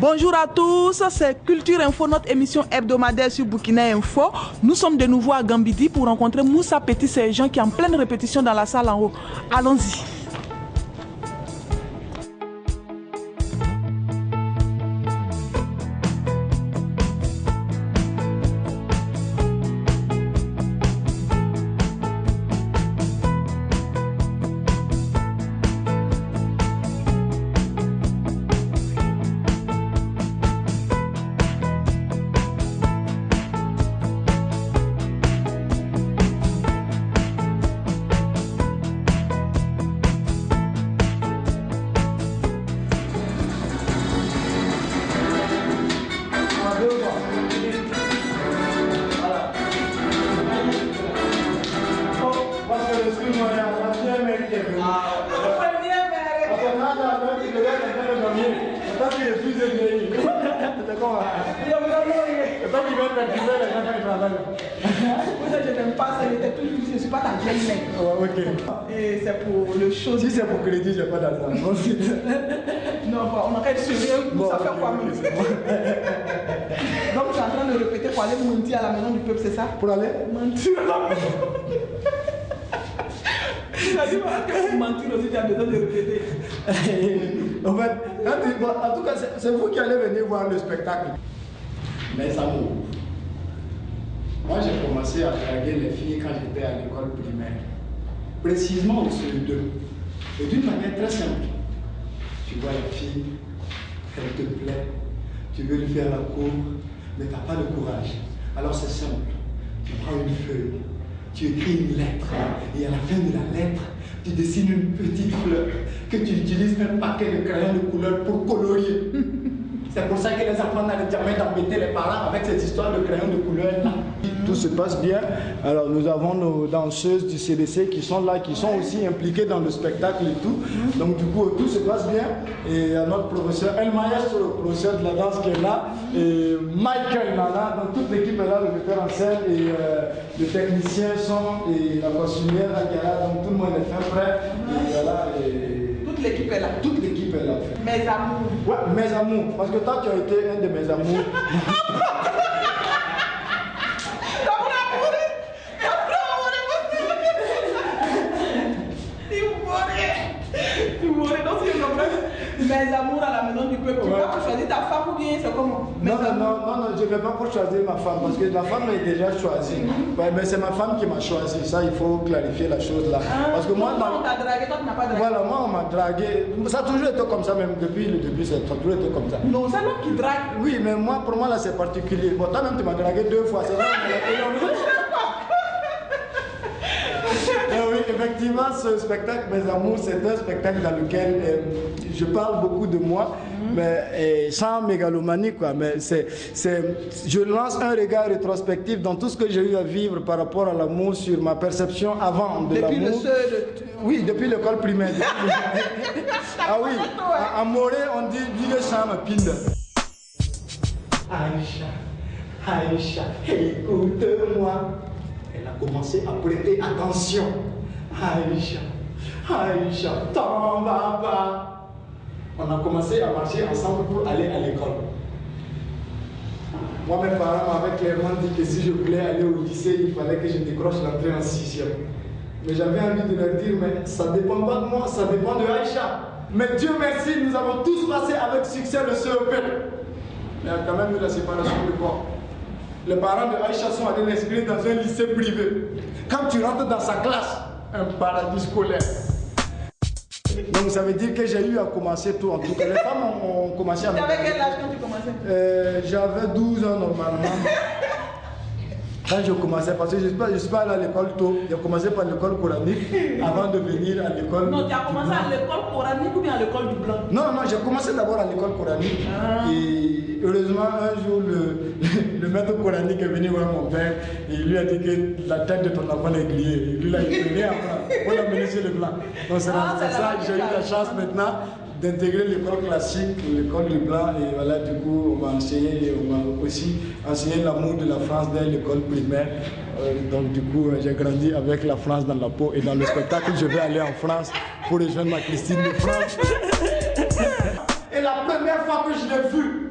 Bonjour à tous, c'est Culture Info, notre émission hebdomadaire sur Burkina Info. Nous sommes de nouveau à Gambidi pour rencontrer Moussa Petit Sergent qui est en pleine répétition dans la salle en haut. Allons-y. Je n'aime pas ça, je ne suis pas ta vieille mec. Et c'est pour le show. Si c'est pour crédit, j'ai pas d'argent. Non, on aurait être sérieux, ça fait quoi même. Donc tu es en train de répéter pour aller mentir à la maison du peuple, c'est ça? Pour aller mentir à la maison. Tu as dit que pour mentir aussi, tu as besoin de répéter. En fait, en tout cas, c'est vous qui allez venir voir le spectacle. Mes amours. Moi, j'ai commencé à draguer les filles quand j'étais à l'école primaire. Précisément au CE2. Et d'une manière très simple. Tu vois la fille, elle te plaît, tu veux lui faire la cour, mais tu n'as pas le courage. Alors c'est simple. Tu prends une feuille, tu écris une lettre, et à la fin de la lettre, tu dessines une petite fleur que tu utilises un paquet de crayons de couleur pour colorier. C'est pour ça que les enfants n'arrêtent jamais d'embêter les parents avec cette histoire de crayons de couleur là. Tout se passe bien. Alors nous avons nos danseuses du CDC qui sont là, qui sont aussi impliquées dans le spectacle et tout. Donc du coup tout se passe bien. Et notre professeur El Maestro, le professeur de la danse qui est là, et Michael Nana, donc toute l'équipe est là, le metteur en scène et le technicien son et la costumière là qui est là. Donc tout le monde est fin prêt. Et voilà. Toute l'équipe est là. Toute l'équipe est là. Mes amours. Ouais, mes amours. Parce que toi, tu as été un de mes amours. Mes amours à la maison du peuple. Tu vas pour choisir ta femme ou bien c'est comment? Non, je ne vais pas pour choisir ma femme parce que la femme est déjà choisie. Ouais, mais c'est ma femme qui m'a choisi. Ça, il faut clarifier la chose là. Parce que moi, on t'a dragué, toi tu n'as pas dragué. Voilà, moi on m'a dragué. Ça a toujours été comme ça, même depuis le début, ça a toujours été comme ça. Non, c'est l'homme qui drague. Oui, mais moi, pour moi là, c'est particulier. Bon, toi-même, tu m'as dragué 2 fois. C'est vrai, oui, effectivement, ce spectacle, mes amours, c'est un spectacle dans lequel je parle beaucoup de moi, mais sans mégalomanie, quoi. Mais je lance un regard rétrospectif dans tout ce que j'ai eu à vivre par rapport à l'amour, sur ma perception avant de l'amour. Depuis le seul. Oui, depuis l'école primaire. Ah oui, à Morée, on dit Dieu Sam Pinda. Aïcha, écoute-moi. Elle a commencé à prêter attention. Aïcha, t'en vas pas. On a commencé à marcher ensemble pour aller à l'école. Moi, mes parents m'avaient clairement dit que si je voulais aller au lycée, il fallait que je décroche l'entrée en 6e. Mais j'avais envie de leur dire, mais ça ne dépend pas de moi, ça dépend de Aïcha. Mais Dieu merci, nous avons tous passé avec succès le CEP. Mais il y a quand même eu la séparation de corps. Les parents de Aïcha sont allés l'inscrire dans un lycée privé. Quand tu rentres dans sa classe, un paradis scolaire. Donc ça veut dire que j'ai eu à commencer tout. En tout cas, les femmes ont commencé à... Tu avais quel âge quand tu commençais? J'avais 12 ans normalement. Quand je commençais, parce que je ne suis pas allé à l'école tôt, j'ai commencé par l'école coranique avant de venir à l'école. Non, tu as commencé à l'école coranique ou bien à l'école du blanc? Non, j'ai commencé d'abord à l'école coranique. Et heureusement, un jour, le maître coranique est venu voir mon père et il lui a dit que la tête de ton enfant est grillée. Lui, il a dit pour l'amener chez le blanc. Donc c'est ça, j'ai eu la chance maintenant d'intégrer l'école classique, l'école du blanc, et voilà, du coup, on m'a aussi enseigné l'amour de la France dès l'école primaire. Donc du coup, j'ai grandi avec la France dans la peau, et dans le spectacle, je vais aller en France pour rejoindre ma Christine de France. Et la première fois que je l'ai vue,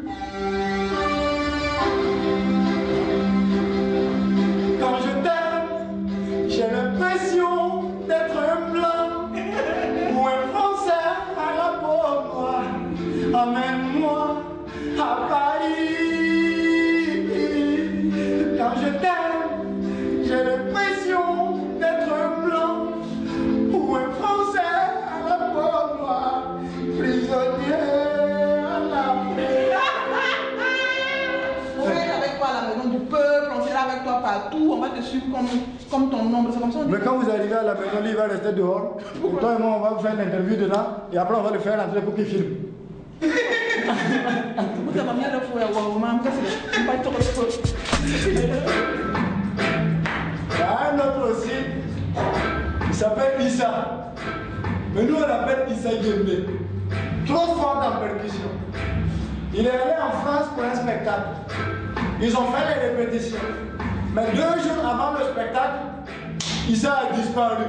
on va te suivre comme ton nombre. C'est comme ça. Mais quand vous arrivez à la maison, lui, il va rester dehors. Et toi et moi, on va faire l'interview dedans. Et après, on va le faire entrer pour qu'il filme. Vous avez mis le fou et c'est pas trop. Il y a un autre aussi. Il s'appelle Issa. Mais nous, on l'appelle Issa Gembe. Trop fort en percussion. Il est allé en France pour un spectacle. Ils ont fait les répétitions. Mais 2 jours avant le spectacle, Issa a disparu.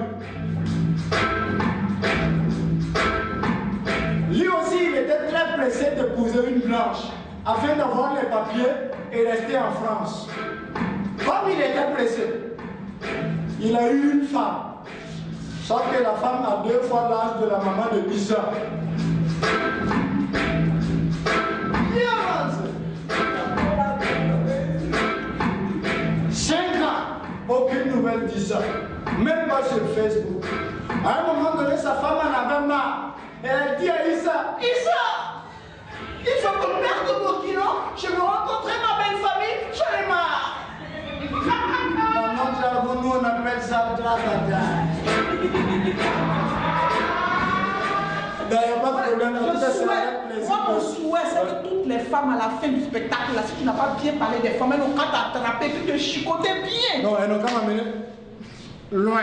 Lui aussi, il était très pressé d'épouser une blanche afin d'avoir les papiers et rester en France. Comme il était pressé, il a eu une femme. Sauf que la femme a 2 fois l'âge de la maman de Issa. 5 ans, aucune nouvelle d'Issa. Même pas sur Facebook. À un moment donné, sa femme en avait marre. Et elle dit à Issa, Issa, il faut qu'on perde mon kilo. Je veux rencontrer ma belle famille. J'en ai marre. Dans notre jargon, nous on appelle ça tracata. Il n'y a pas de problème. Moi, mon souhait, c'est que toutes les femmes à la fin du spectacle, là, si tu n'as pas bien parlé des femmes, elles n'ont qu'à t'attraper et te chicoter bien. Non, elles n'ont qu'à m'amener loin.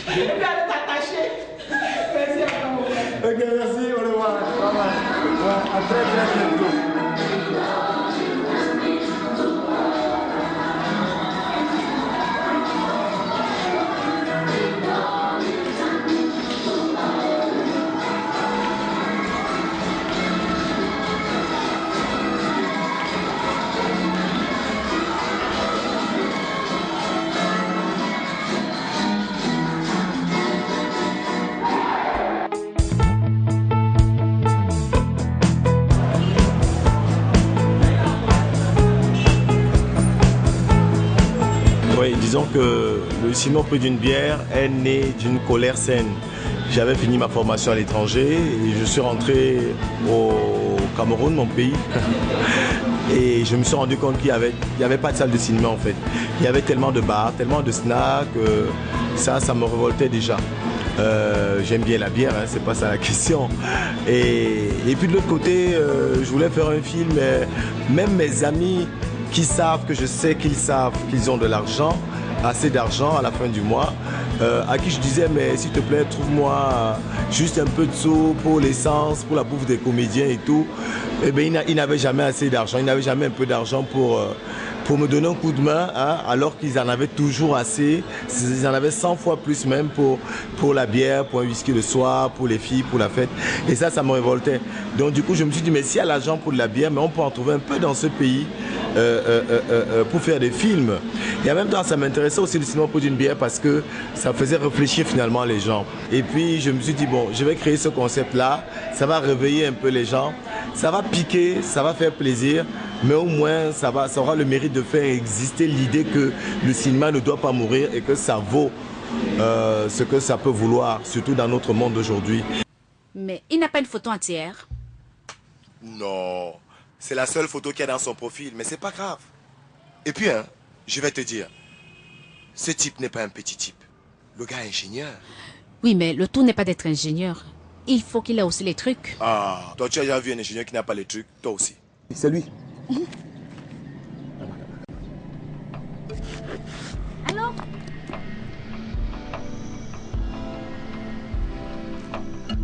Et puis aller t'attacher. Merci à toi, mon frère. Ok, merci, au revoir. Bye bye. À très bientôt. Disons que le cinéma au prix d'une bière est né d'une colère saine. J'avais fini ma formation à l'étranger et je suis rentré au Cameroun, mon pays. Et je me suis rendu compte qu'il n'y avait pas de salle de cinéma en fait. Il y avait tellement de bars, tellement de snacks, ça me révoltait déjà. J'aime bien la bière, hein, c'est pas ça la question. Et puis de l'autre côté, je voulais faire un film, même mes amis qui savent que je sais qu'ils savent qu'ils ont de l'argent, assez d'argent à la fin du mois, à qui je disais mais s'il te plaît trouve-moi juste un peu de sous pour l'essence, pour la bouffe des comédiens et tout. Et bien ils n'avaient jamais assez d'argent, ils n'avaient jamais un peu d'argent pour me donner un coup de main, hein, alors qu'ils en avaient toujours assez. Ils en avaient 100 fois plus même pour la bière, pour un whisky le soir, pour les filles, pour la fête. Et ça me révoltait. Donc du coup je me suis dit mais s'il y a l'argent pour de la bière, mais on peut en trouver un peu dans ce pays. Pour faire des films. Et en même temps, ça m'intéressait aussi le cinéma pour une bière parce que ça faisait réfléchir finalement les gens. Et puis, je me suis dit, bon, je vais créer ce concept-là, ça va réveiller un peu les gens, ça va piquer, ça va faire plaisir, mais au moins, ça aura le mérite de faire exister l'idée que le cinéma ne doit pas mourir et que ça vaut ce que ça peut vouloir, surtout dans notre monde d'aujourd'hui. Mais il n'a pas une photo entière. Non. C'est la seule photo qu'il y a dans son profil, mais c'est pas grave. Et puis, hein, je vais te dire, ce type n'est pas un petit type. Le gars est ingénieur. Oui, mais le tout n'est pas d'être ingénieur. Il faut qu'il ait aussi les trucs. Ah, toi tu as déjà vu un ingénieur qui n'a pas les trucs, toi aussi. C'est lui. Alors?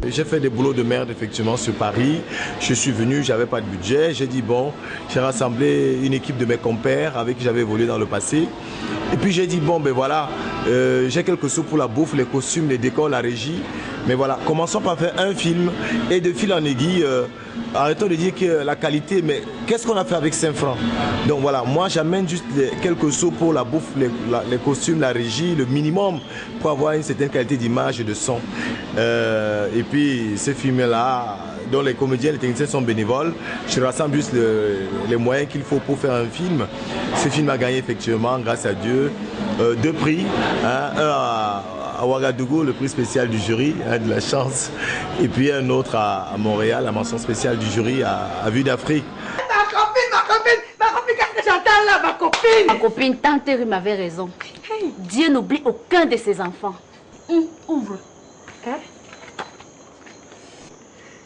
J'ai fait des boulots de merde effectivement sur Paris. Je suis venu, j'avais pas de budget. J'ai dit bon, j'ai rassemblé une équipe de mes compères avec qui j'avais évolué dans le passé. Et puis j'ai dit bon ben voilà, j'ai quelques sous pour la bouffe, les costumes, les décors, la régie. Mais voilà, commençons par faire un film et de fil en aiguille, arrêtons de dire que la qualité, mais qu'est-ce qu'on a fait avec 5 francs? Donc voilà, moi j'amène juste quelques sous pour la bouffe, les costumes, la régie, le minimum pour avoir une certaine qualité d'image et de son. Et puis ce film-là, dont les comédiens et les techniciens sont bénévoles, je rassemble juste les moyens qu'il faut pour faire un film. Ce film a gagné effectivement, grâce à Dieu, 2 prix, hein, un à Ouagadougou, le prix spécial du jury, hein, de la chance, et puis un autre à Montréal, la mention spéciale du jury à Vue d'Afrique. Ma copine, Ma copine, tante Rim avait raison. Dieu n'oublie aucun de ses enfants. Ouvre. Hein?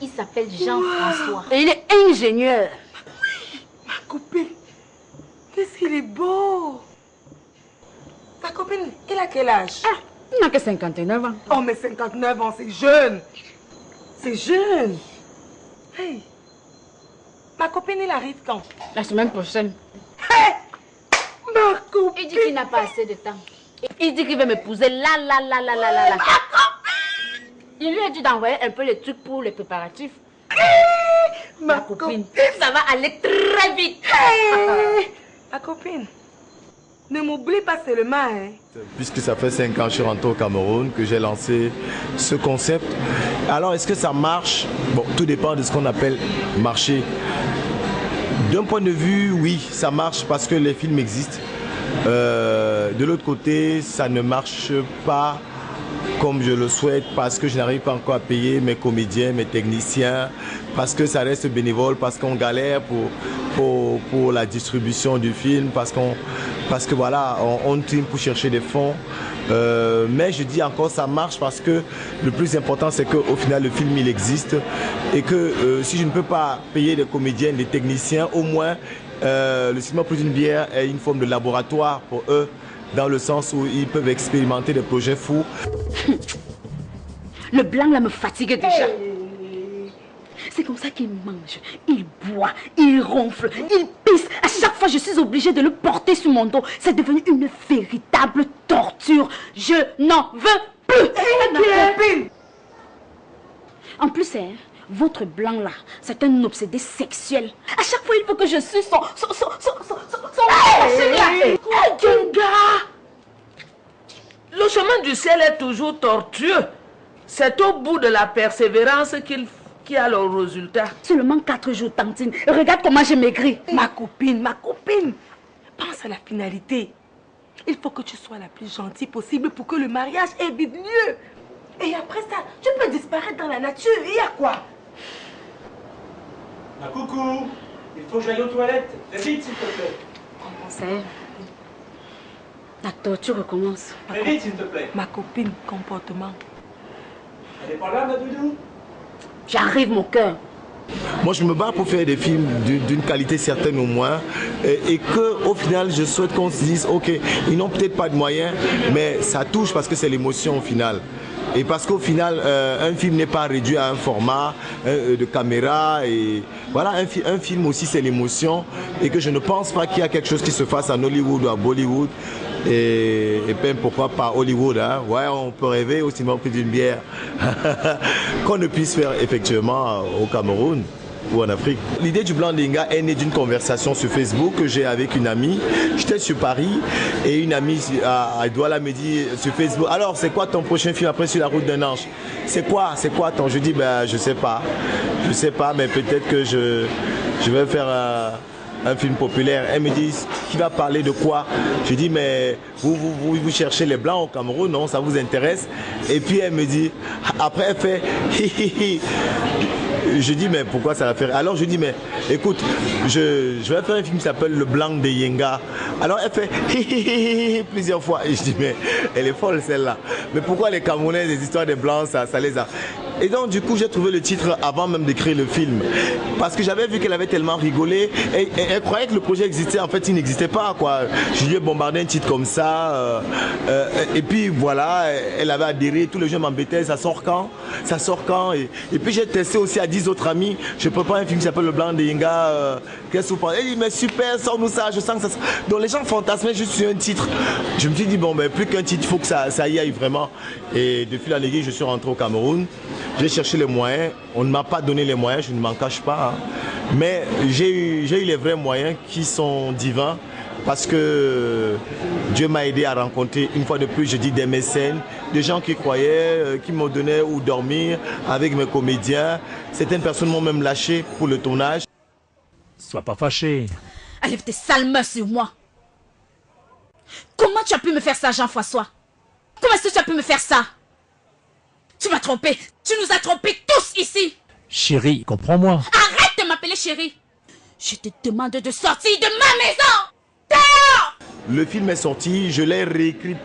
Il s'appelle Jean-François. Et il est ingénieur. Oui, ma copine. Qu'est-ce qu'il est beau. Ta copine, il a quel âge? Ah, il n'a que 59 ans. Oh, mais 59 ans, c'est jeune. C'est jeune. Hey. Ma copine, il arrive quand? La semaine prochaine. Hey. Ma copine. Il dit qu'il n'a pas assez de temps. Il dit qu'il veut m'épouser là. Il lui a dit d'envoyer un peu les trucs pour les préparatifs. Ma copine. Ça va aller très vite. Ma copine, ne m'oublie pas seulement, hein. Puisque ça fait 5 ans que je suis rentré au Cameroun, que j'ai lancé ce concept. Alors, est-ce que ça marche? Bon, tout dépend de ce qu'on appelle marcher. D'un point de vue, oui, ça marche parce que les films existent. De l'autre côté, ça ne marche pas comme je le souhaite parce que je n'arrive pas encore à payer mes comédiens, mes techniciens, parce que ça reste bénévole, parce qu'on galère pour la distribution du film, parce que voilà, on team pour chercher des fonds. Mais je dis encore, ça marche parce que le plus important, c'est qu'au final, le film, il existe. Et que si je ne peux pas payer des comédiens, des techniciens, au moins, le cinéma plus d'une bière est une forme de laboratoire pour eux, dans le sens où ils peuvent expérimenter des projets fous. Le blanc là me fatigue déjà. C'est comme ça qu'il mange, il boit, il ronfle, il pisse. À chaque fois, je suis obligée de le porter sur mon dos. C'est devenu une véritable torture. Je n'en veux plus. En plus, votre blanc là, c'est un obsédé sexuel. À chaque fois, il faut que je suis son Le chemin du ciel est toujours tortueux. C'est au bout de la persévérance qu'il y a le résultat. Seulement 4 jours, Tantine. Regarde comment j'ai maigri. Ma copine, pense à la finalité. Il faut que tu sois la plus gentille possible pour que le mariage ait lieu. Et après ça, tu peux disparaître dans la nature. Il y a quoi? Ah, coucou, il faut que j'aille aux toilettes. Fais vite, s'il te plaît. C'est... La torture recommence. Fais vite, s'il te plaît. Ma copine, comportement. Elle est pas là, ma doudou? J'arrive, mon cœur. Moi, je me bats pour faire des films d'une qualité certaine au moins. Et qu'au final, je souhaite qu'on se dise, ok, ils n'ont peut-être pas de moyens, mais ça touche parce que c'est l'émotion au final. Et parce qu'au final, un film n'est pas réduit à un format de caméra. Et voilà, un film aussi, c'est l'émotion. Et que je ne pense pas qu'il y a quelque chose qui se fasse en Hollywood ou à Bollywood. Et même pourquoi pas Hollywood, hein? Ouais, on peut rêver au cinéma plus d'une bière. Qu'on ne puisse faire effectivement au Cameroun ou en Afrique. L'idée du Blanc Ndinga est née d'une conversation sur Facebook que j'ai avec une amie. J'étais sur Paris et une amie à Douala me dit sur Facebook, alors c'est quoi ton prochain film après Sur la route d'un ange? C'est quoi ton? Je dis, ben je sais pas, mais peut-être que je vais faire un film populaire. Elle me dit, qui va parler de quoi? Je dis, mais vous cherchez les blancs au Cameroun, non? Ça vous intéresse? Et puis elle me dit, après elle fait, hi hi hi. Je dis, mais pourquoi ça va faire? Alors je dis, mais écoute, je vais faire un film qui s'appelle Le Blanc de Yenga. Alors elle fait hi hi hi hi plusieurs fois. Et je dis, mais elle est folle celle-là. Mais pourquoi les Camerounais, les histoires des blancs, ça les a. Et donc du coup j'ai trouvé le titre avant même d'écrire le film. Parce que j'avais vu qu'elle avait tellement rigolé. Et elle croyait que le projet existait. En fait il n'existait pas, quoi. Je lui ai bombardé un titre comme ça. Et puis voilà, elle avait adhéré. Tous les gens m'embêtaient. Ça sort quand? Et puis j'ai testé aussi à 10 autres amis. Je prépare un film qui s'appelle Le Blanc de Yenga. Qu'est-ce que vous pensez? Elle dit, mais super, sors-nous ça. Je sens que ça. Donc les gens fantasmaient juste sur un titre. Je me suis dit, bon, ben plus qu'un titre, il faut que ça y aille vraiment. Et depuis la aiguille, je suis rentré au Cameroun. J'ai cherché les moyens. On ne m'a pas donné les moyens, je ne m'en cache pas. Hein. Mais j'ai eu les vrais moyens qui sont divins. Parce que Dieu m'a aidé à rencontrer, une fois de plus, je dis des mécènes, des gens qui croyaient, qui me donnaient où dormir avec mes comédiens. Certaines personnes m'ont même lâché pour le tournage. Sois pas fâché. Enlève tes sales mains sur moi. Comment tu as pu me faire ça, Jean-François? Comment est-ce que tu as pu me faire ça? Tu m'as trompé. Tu nous as trompés tous ici. Chérie, comprends-moi. Arrête de m'appeler chérie. Je te demande de sortir de ma maison. Dehors! le film est sorti, je l'ai réécrit.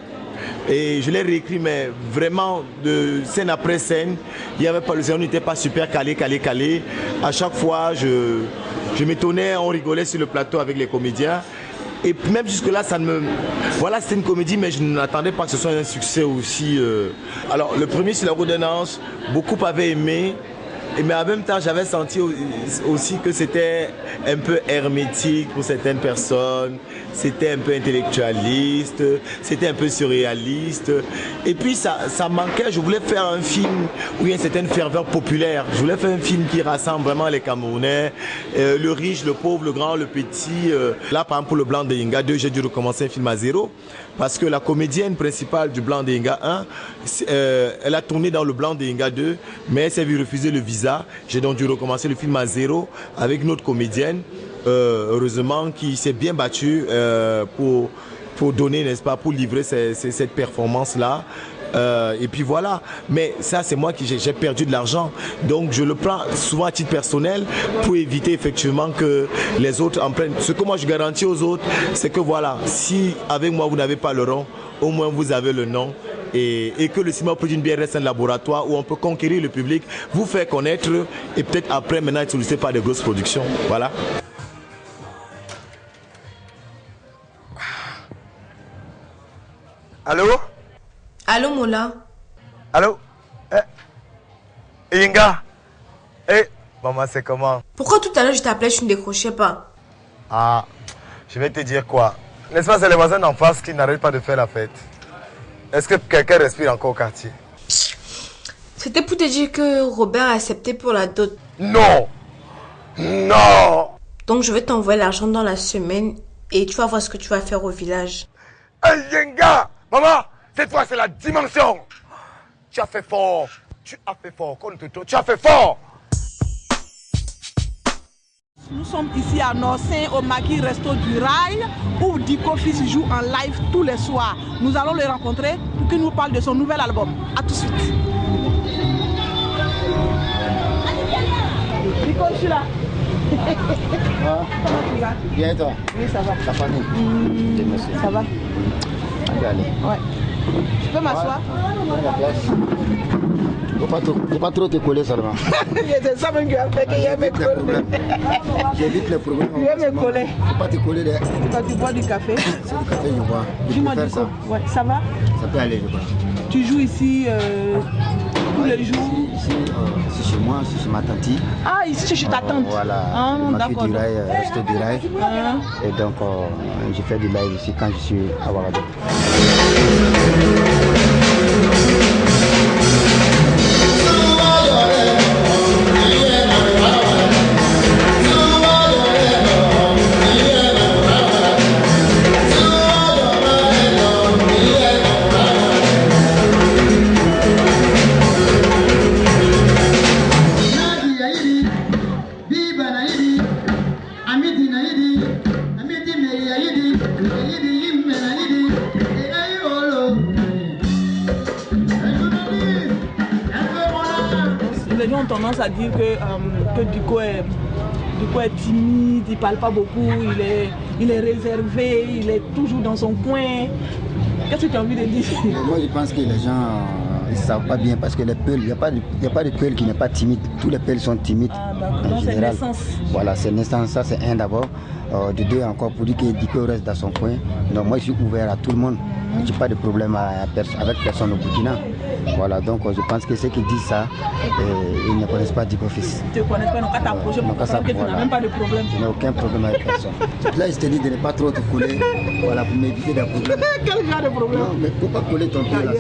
Et je l'ai réécrit, mais vraiment de scène après scène, il y avait pas, le scénario n'était pas super calé. À chaque fois, je m'étonnais, on rigolait sur le plateau avec les comédiens. Et même jusque-là, ça ne me... Voilà, c'était une comédie, mais je n'attendais pas que ce soit un succès aussi. Alors, le premier, sur la route d'un ange, beaucoup avaient aimé. Mais en même temps, j'avais senti aussi que c'était un peu hermétique pour certaines personnes. C'était un peu intellectualiste, c'était un peu surréaliste. Et puis, ça manquait. Je voulais faire un film où il y a une certaine ferveur populaire. Je voulais faire un film qui rassemble vraiment les Camerounais, le riche, le pauvre, le grand, le petit. Là, par exemple, pour le Blanc de Yinga 2, j'ai dû recommencer un film à zéro. Parce que la comédienne principale du Blanc de Yinga 1, elle a tourné dans le Blanc de Yinga 2, mais elle s'est vue refuser le visa. J'ai donc dû recommencer le film à zéro avec une autre comédienne, heureusement, qui s'est bien battue pour donner, n'est-ce pas, pour livrer cette performance-là. Et puis voilà, mais ça c'est moi qui j'ai perdu de l'argent, donc je le prends souvent à titre personnel pour éviter effectivement que les autres en prennent. Ce que moi je garantis aux autres, c'est que voilà, si avec moi vous n'avez pas le rond, au moins vous avez le nom. Et que le cinéma Produit une bière reste un laboratoire où on peut conquérir le public, vous faire connaître et peut-être après maintenant être sollicité par des grosses productions. Voilà. Allô? Allô, Mola? Allô? Yinga? Maman, c'est comment? Pourquoi tout à l'heure je t'appelais, tu ne décrochais pas? Ah, je vais te dire quoi. N'est-ce pas, c'est les voisins d'en face qui n'arrêtent pas de faire la fête. Est-ce que quelqu'un respire encore au quartier? C'était pour te dire que Robert a accepté pour la dot. Non! Non! Donc je vais t'envoyer l'argent dans la semaine et tu vas voir ce que tu vas faire au village. Hey, Yinga! Maman! Cette fois, c'est la dimension. Tu as fait fort. Tu as fait fort. Tu as fait fort. Nous sommes ici à Norcin, au Maki Resto du Rail, où Diko Fils joue en live tous les soirs. Nous allons le rencontrer pour qu'il nous parle de son nouvel album. A tout de suite. Diko, je suis là. Comment tu vas? Bien, toi? Oui, ça va. Ta famille? Ça va. Allez. Ouais. Tu peux m'asseoir? Faut pas trop te coller seulement. C'est ça même qui a fait qu'il y a mes collègues. J'évite les problèmes. Il y a mes collègues. Faut pas te coller là. Quand tu bois du café. C'est du café, je bois. Dis-moi du coup. Ouais, ça va? Ça peut aller, je crois. Tu joues ici tous les jours? Ici chez moi, c'est chez ma tante. Ah, ici chez ta tante? Voilà. Ah, d'accord. Du rail, resto du rail. Et donc, je fais du live ici quand je suis à Ouagadougou. Les gens ont tendance à dire que Diko est timide, il parle pas beaucoup, il est réservé, il est toujours dans son coin. Qu'est-ce que tu as envie de dire? Moi je pense que les gens ils ne savent pas bien parce que les Peuls, il n'y a pas de Peul qui n'est pas timide. Tous les Peuls sont timides. Ah, d'accord. Donc c'est naissance. Voilà, c'est naissance, ça c'est un d'abord. De deux encore pour dire que Diko reste dans son coin. Donc moi je suis ouvert à tout le monde. Je n'ai pas de problème avec personne au Burkina. Voilà, donc je pense que ceux qui disent ça, ils ne connaissent pas Diko Fils. Tu ne connais pas, donc à t'approcher pour que tu n'as même pas de problème. Je n'ai aucun problème avec personne. Là, je te dis de ne pas trop te coller, voilà, pour m'éviter des problèmes. Quel genre de problème? Non, mais il ne faut pas coller ton pied là.